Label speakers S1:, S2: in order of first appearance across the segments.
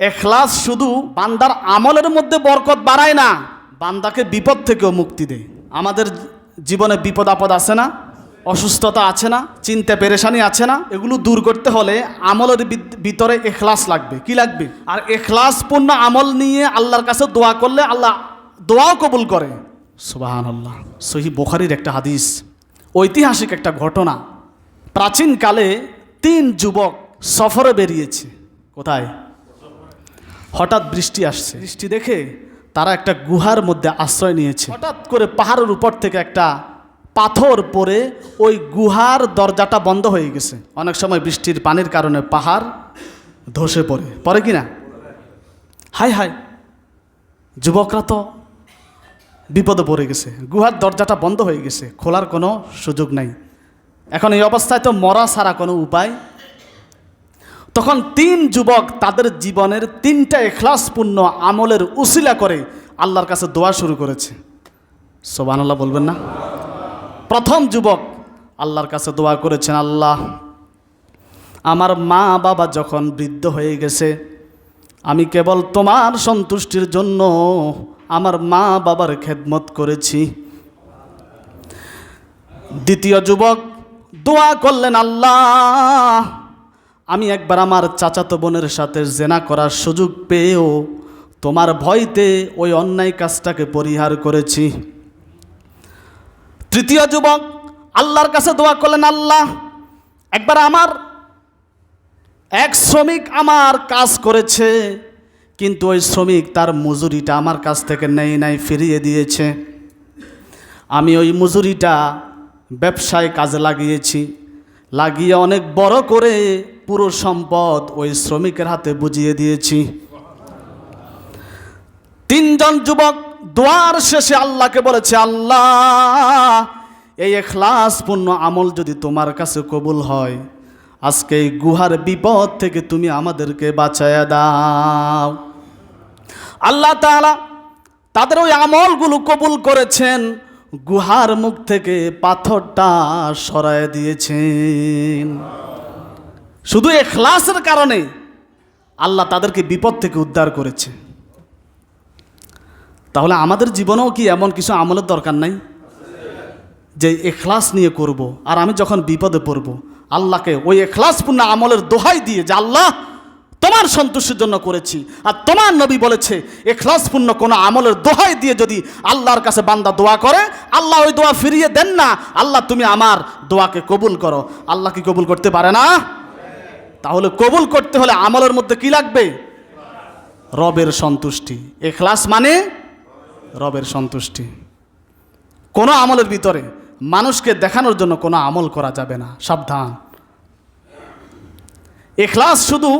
S1: ইখলাস শুধু বান্দার আমলের মধ্যে বরকত বাড়ায় না, বান্দাকে বিপদ থেকেও মুক্তি দেয়। আমাদের জীবনে বিপদ আপদ আছে না, অসুস্থতা আছে না, চিন্তা পেরেশানি আছে না, এগুলো দূর করতে হলে আমলের ভিতরে ইখলাস লাগবে। কি লাগবে? আর ইখলাসপূর্ণ আমল নিয়ে আল্লাহর কাছে দোয়া করলে আল্লাহ দোয়াও কবুল করে। সুবহানাল্লাহ। সহিহ বুখারীর একটা হাদিস, ঐতিহাসিক একটা ঘটনা। প্রাচীনকালে 3 যুবক সফরে বেরিয়েছে। কোথায়? হঠাৎ বৃষ্টি আসছে। বৃষ্টি দেখে তারা একটা গুহার মধ্যে আশ্রয় নিয়েছে। হঠাৎ করে পাহাড়ের উপর থেকে একটা পাথর পড়ে ওই গুহার দরজাটা বন্ধ হয়ে গেছে। অনেক সময় বৃষ্টির পানির কারণে পাহাড় ধসে পড়ে কি না? হায় হায়, যুবকরা তো বিপদে পড়ে গেছে, গুহার দরজাটা বন্ধ হয়ে গেছে, খোলার কোনো সুযোগ নাই। এখন এই অবস্থায় তো মরা ছাড়া কোনো উপায়। তখন 3 যুবক তাদের জীবনের 3টা ইখলাসপূর্ণ আমলের উসিলা করে আল্লাহর কাছে দোয়া শুরু করেছে। সুবহানাল্লাহ বলবেন না? প্রথম যুবক আল্লাহর কাছে দোয়া করেছেন, আল্লাহ, আমার মা বাবা যখন বৃদ্ধ হয়ে গেছে, আমি কেবল তোমার সন্তুষ্টির জন্য আমার মা বাবার খেদমত করেছি। দ্বিতীয় যুবক দোয়া করলেন, আল্লাহ, আমি একবার আমার চাচাতো বোনের সাথে জেনা করার সুযোগ পেয়েও তোমার ভয়তে ওই অন্যায় কাজটাকে পরিহার করেছি। তৃতীয় যুবক আল্লাহর কাছে দোয়া করলেন, আল্লাহ, একবার আমার এক শ্রমিক আমার কাজ করেছে, কিন্তু ওই শ্রমিক তার মজুরিটা আমার কাছ থেকে নেই নাই, ফিরিয়ে দিয়েছে। আমি ওই মজুরিটা ব্যবসায় কাজে লাগিয়ে অনেক বড় করে পুরো সম্পদ ওই শ্রমিকের হাতে বুঝিয়ে দিয়েছি। 3 জন যুবক দোয়ার শেষে আল্লাহকে বলেছে, আল্লাহ, এই ইখলাসপূর্ণ আমল যদি তোমার কাছে কবুল হয়, আজকে এই গুহার বিপদ থেকে তুমি আমাদেরকে বাঁচায়া দাও। আল্লাহ তাআলা তাদের ওই আমলগুলো কবুল করেছেন, গুহার মুখ থেকে পাথরটা সরায় দিয়েছেন। শুধু ইখলাসের কারণে আল্লাহ তাদেরকে বিপদ থেকে উদ্ধার করেছে। তাহলে আমাদের জীবনেও কি এমন কিছু আমলের দরকার নাই যে ইখলাস নিয়ে করব, আর আমি যখন বিপদে পড়ব আল্লাহকে ওই ইখলাসপূর্ণ আমলের দোহাই দিয়ে যে আল্লাহ তোমার সন্তুষ্টির জন্য করেছি। আর তোমার নবী বলেছে ইখলাসপূর্ণ কোনো আমলের দোহাই দিয়ে যদি আল্লাহর কাছে বান্দা দোয়া করে, আল্লাহ ওই দোয়া ফিরিয়ে দেন না, আল্লাহ তুমি আমার দোয়াকে কবুল করো। আল্লাহ কি কবুল করতে পারে না? তাহলে কবুল করতে হলে আমলের মধ্যে কি লাগবে? রবের সন্তুষ্টি। ইখলাস মানে রবের সন্তুষ্টি। কোনো আমলের ভিতরে মানুষকে দেখানোর জন্য কোনো আমল করা যাবে না, সাবধান। ইখলাস শুধু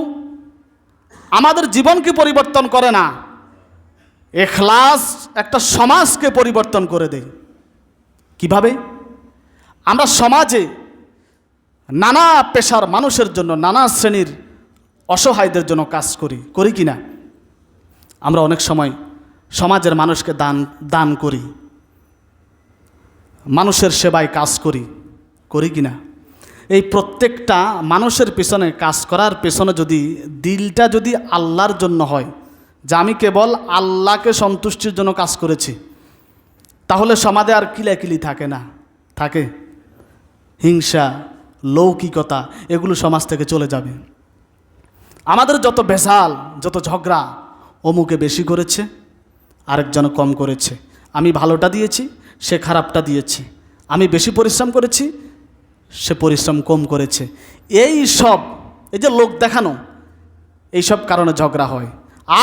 S1: আমাদের জীবনকে পরিবর্তন করে না, ইখলাস একটা সমাজকে পরিবর্তন করে দেয়। কিভাবে? আমরা সমাজে নানা পেশার মানুষের জন্য, নানা শ্রেণীর অসহায়দের জন্য কাজ করি কি না? আমরা অনেক সময় সমাজের মানুষকে দান করি, মানুষের সেবায় কাজ করি কি না? এই প্রত্যেকটা মানুষের পেছনে কাজ করার পেছনে যদি দিলটা যদি আল্লাহর জন্য হয়, যে আমি কেবল আল্লাহকে সন্তুষ্টির জন্য কাজ করেছি, তাহলে সমাজে আর কিলাকিলি থাকে না, থাকে হিংসা, লৌকিকতা, এগুলো সমাজ থেকে চলে যাবে। আমাদের যত ভেজাল, যত ঝগড়া, অমুকে বেশি করেছে, আরেকজন কম করেছে, আমি ভালোটা দিয়েছি, সে খারাপটা দিয়েছে, আমি বেশি পরিশ্রম করেছি, সে পরিশ্রম কম করেছে, এই যে লোক দেখানো, এইসব কারণে ঝগড়া হয়।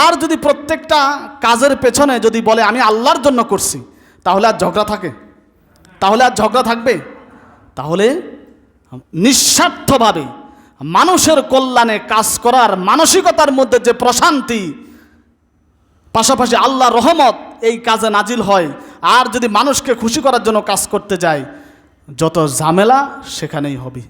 S1: আর যদি প্রত্যেকটা কাজের পেছনে যদি বলে আমি আল্লাহর জন্য করছি, তাহলে আর ঝগড়া থাকবে? তাহলে নিঃস্বার্থভাবে মানুষের কল্যাণে কাজ করার মানসিকতার মধ্যে যে প্রশান্তি, পাশাপাশি আল্লাহর রহমত এই কাজে নাজিল হয়। আর যদি মানুষকে খুশি করার জন্য কাজ করতে যায়, যত ঝামেলা সেখানেই হবে।